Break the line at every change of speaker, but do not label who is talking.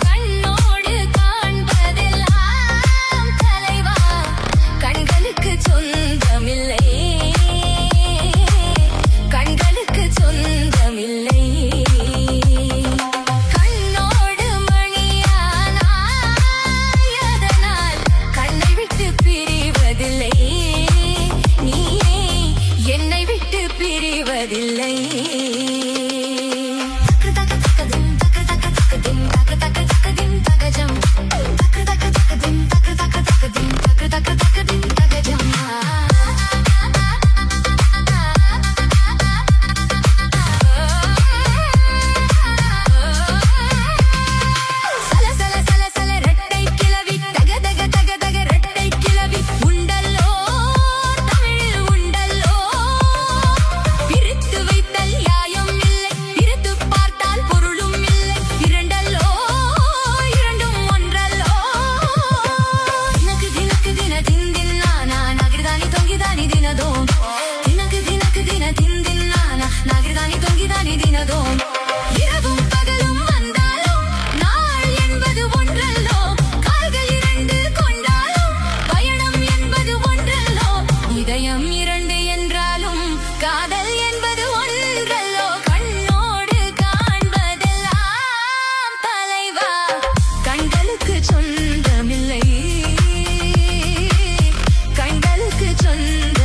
கண்ணோடு காண்பதெல்லாம் தலைவா, கண்களுக்கு சொந்தமில்லை, கண்களுக்கு சொந்தமில்லை. கண்ணோடு மணியானாய், அதனால் கண்ணை விட்டு பிரிவதில்லை, நீயே என்னை விட்டு பிரிவதில்லை. இரவும் பகலும் வந்தாலும் நாள் என்பது ஒன்றல்லோ, கால்கள் இரண்டு கொண்டாலும் பயணம் என்பது ஒன்றல்லோ, இதயம் இரண்டு என்றாலும் காதல் என்பது ஒன்றல்லோ. கண்ணோடு காண்பதெல்லாம் தலைவா, கண்களுக்கு சொந்தமில்லை, கண்களுக்கு சொந்த